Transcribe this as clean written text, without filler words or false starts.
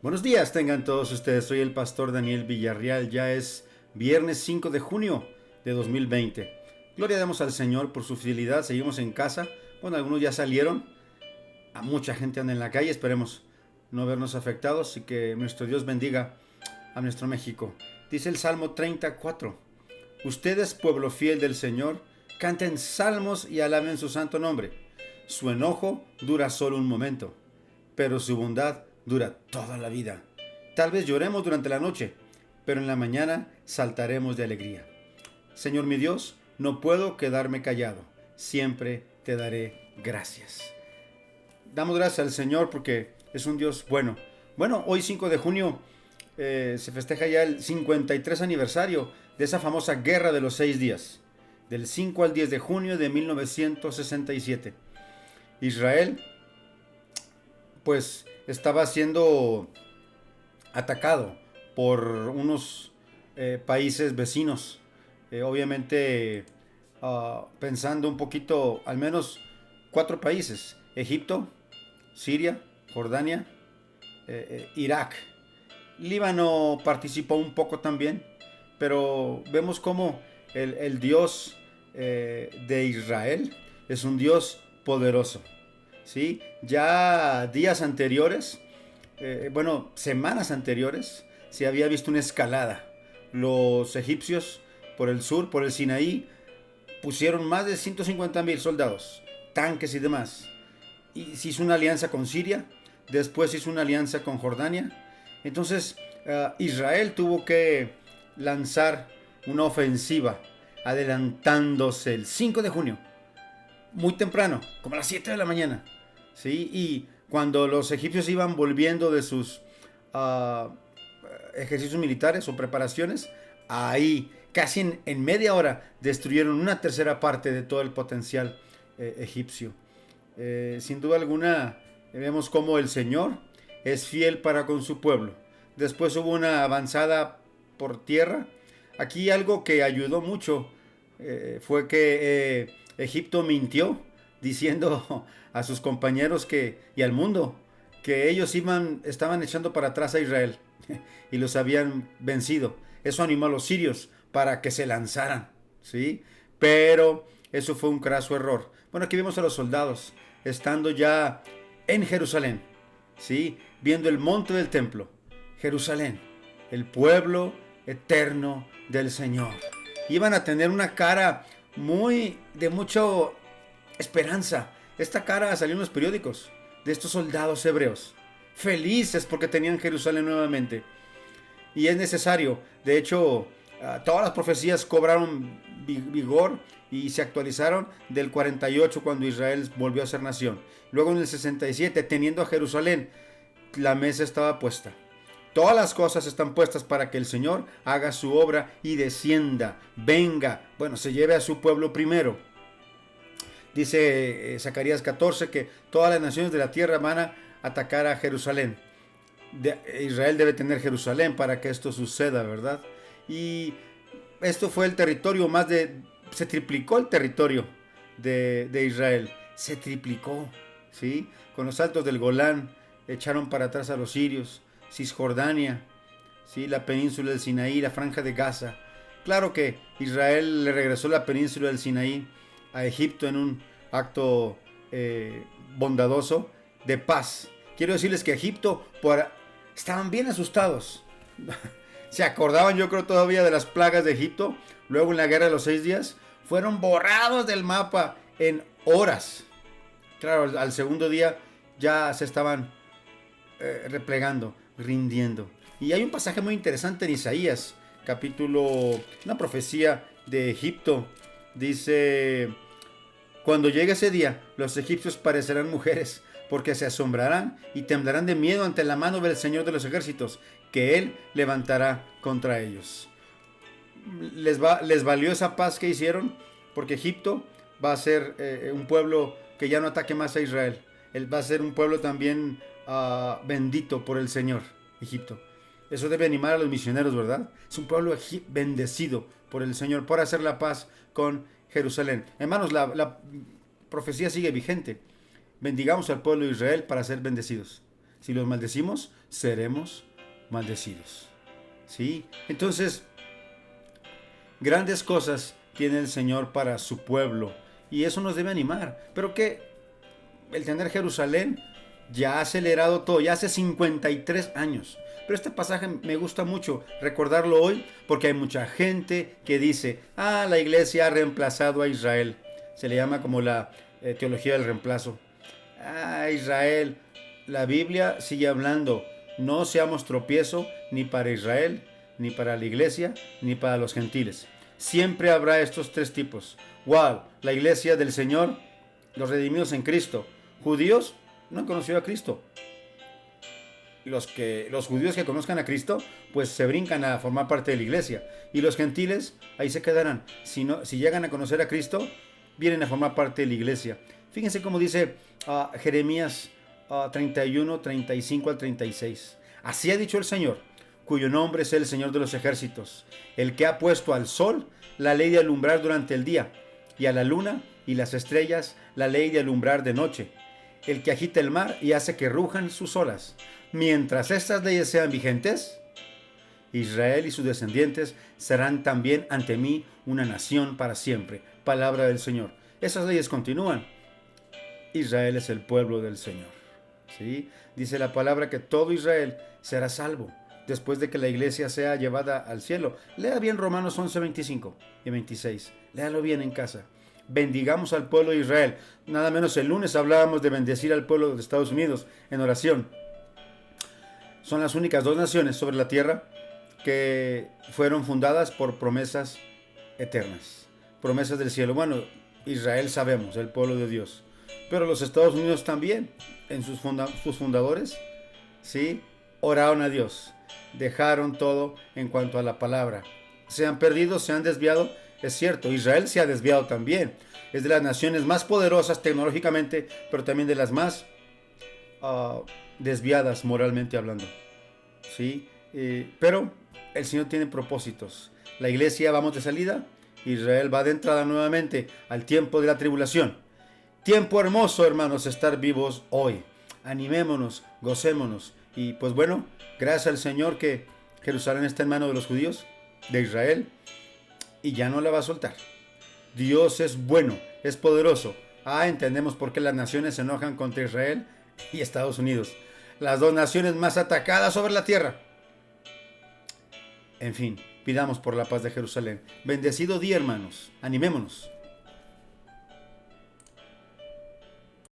Buenos días tengan todos ustedes, soy el pastor Daniel Villarreal, ya es viernes 5 de junio de 2020. Gloria damos al Señor por su fidelidad, seguimos en casa, bueno, algunos ya salieron, a mucha gente anda en la calle, esperemos no vernos afectados y que nuestro Dios bendiga a nuestro México. Dice el Salmo 34, ustedes, pueblo fiel del Señor, canten salmos y alaben su santo nombre. Su enojo dura solo un momento, pero su bondad dura toda la vida. Tal vez lloremos durante la noche, pero en la mañana saltaremos de alegría. Señor mi Dios, no puedo quedarme callado. Siempre te daré gracias. Damos gracias al Señor porque es un Dios bueno. Bueno, hoy 5 de junio se festeja ya el 53 aniversario de esa famosa Guerra de los 6 días, del 5 al 10 de junio de 1967. Israel, pues, estaba siendo atacado por unos países vecinos. Obviamente, pensando un poquito, al menos 4 países: Egipto, Siria, Jordania, Irak. Líbano participó un poco también, pero vemos como el Dios de Israel es un Dios poderoso. ¿Sí? Ya días anteriores, semanas anteriores, se había visto una escalada. Los egipcios por el sur, por el Sinaí, pusieron más de 150,000 soldados, tanques y demás. Y se hizo una alianza con Siria, después hizo una alianza con Jordania. Entonces Israel tuvo que lanzar una ofensiva, adelantándose el 5 de junio, muy temprano, como a las 7 de la mañana. ¿Sí? Y cuando los egipcios iban volviendo de sus ejercicios militares o preparaciones, ahí, casi en media hora, destruyeron una tercera parte de todo el potencial egipcio. Sin duda alguna, vemos cómo el Señor es fiel para con su pueblo. Después hubo una avanzada por tierra. Aquí algo que ayudó mucho fue que Egipto mintió diciendo a sus compañeros y al mundo que ellos estaban echando para atrás a Israel y los habían vencido. Eso animó a los sirios para que se lanzaran, ¿sí? Pero eso fue un craso error. Bueno, aquí vemos a los soldados estando ya en Jerusalén, ¿sí? Viendo el monte del templo, Jerusalén, el pueblo eterno del Señor. Iban a tener una cara de mucho esperanza. Esta cara salió en los periódicos de estos soldados hebreos, felices porque tenían Jerusalén nuevamente. Y es necesario, de hecho, todas las profecías cobraron vigor y se actualizaron del 48, cuando Israel volvió a ser nación. Luego en el 67, teniendo a Jerusalén, la mesa estaba puesta. Todas las cosas están puestas para que el Señor haga su obra y descienda, venga, se lleve a su pueblo primero. Dice Zacarías 14 que todas las naciones de la tierra van a atacar a Jerusalén. Israel debe tener Jerusalén para que esto suceda, ¿verdad? Y esto fue el territorio se triplicó el territorio de Israel. Se triplicó, ¿sí? Con los altos del Golán echaron para atrás a los sirios. Cisjordania, ¿sí? La península del Sinaí, la franja de Gaza. Claro que Israel le regresó la península del Sinaí a Egipto en un acto bondadoso de paz. Quiero decirles que Egipto estaban bien asustados. Se acordaban, yo creo, todavía de las plagas de Egipto. Luego en la guerra de los 6 días fueron borrados del mapa en horas. Claro, al segundo día ya se estaban replegando, rindiendo. Y hay un pasaje muy interesante en Isaías, una profecía de Egipto. Dice: cuando llegue ese día, los egipcios parecerán mujeres, porque se asombrarán y temblarán de miedo ante la mano del Señor de los ejércitos, que Él levantará contra ellos. Les valió esa paz que hicieron, porque Egipto va a ser un pueblo que ya no ataque más a Israel. Él va a ser un pueblo también bendito por el Señor, Egipto. Eso debe animar a los misioneros, ¿verdad? Es un pueblo bendecido por el Señor, por hacer la paz con Jerusalén. Hermanos, la profecía sigue vigente. Bendigamos al pueblo de Israel para ser bendecidos. Si los maldecimos, seremos maldecidos. ¿Sí? Entonces, grandes cosas tiene el Señor para su pueblo y eso nos debe animar. Pero que el tener Jerusalén ya ha acelerado todo, ya hace 53 años. Pero este pasaje me gusta mucho recordarlo hoy porque hay mucha gente que dice, la iglesia ha reemplazado a Israel. Se le llama como la teología del reemplazo. Israel, la Biblia sigue hablando, no seamos tropiezo ni para Israel, ni para la iglesia, ni para los gentiles. Siempre habrá estos tres tipos. La iglesia del Señor, los redimidos en Cristo. Judíos no han conocido a Cristo. Los judíos que conozcan a Cristo, pues se brincan a formar parte de la iglesia. Y los gentiles, ahí se quedarán. Si llegan a conocer a Cristo, vienen a formar parte de la iglesia. Fíjense cómo dice Jeremías 31, 35 al 36. Así ha dicho el Señor, cuyo nombre es el Señor de los ejércitos, el que ha puesto al sol la ley de alumbrar durante el día, y a la luna y las estrellas la ley de alumbrar de noche, el que agita el mar y hace que rujan sus olas. Mientras estas leyes sean vigentes, Israel y sus descendientes serán también ante mí una nación para siempre. Palabra del Señor. Esas leyes continúan. Israel es el pueblo del Señor. ¿Sí? Dice la palabra que todo Israel será salvo después de que la iglesia sea llevada al cielo. Lea bien Romanos 11, 25 y 26. Léalo bien en casa. Bendigamos al pueblo de Israel. Nada menos el lunes hablábamos de bendecir al pueblo de Estados Unidos en oración. Son las únicas dos naciones sobre la tierra que fueron fundadas por promesas eternas, promesas del cielo. Bueno, Israel sabemos, el pueblo de Dios, pero los Estados Unidos también, en sus fundadores, ¿sí? Oraron a Dios, dejaron todo en cuanto a la palabra. Se han perdido, se han desviado, es cierto, Israel se ha desviado también, es de las naciones más poderosas tecnológicamente, pero también de las más desviadas moralmente hablando, ¿sí? Pero el Señor tiene propósitos. La iglesia vamos de salida, Israel va de entrada nuevamente al tiempo de la tribulación. Tiempo hermoso, hermanos, estar vivos hoy. Animémonos, gocémonos. Y pues bueno, gracias al Señor que Jerusalén está en manos de los judíos, de Israel, y ya no la va a soltar. Dios es bueno, es poderoso. Entendemos por qué las naciones se enojan contra Israel y Estados Unidos. Las dos naciones más atacadas sobre la tierra. En fin, pidamos por la paz de Jerusalén. Bendecido día, hermanos. Animémonos.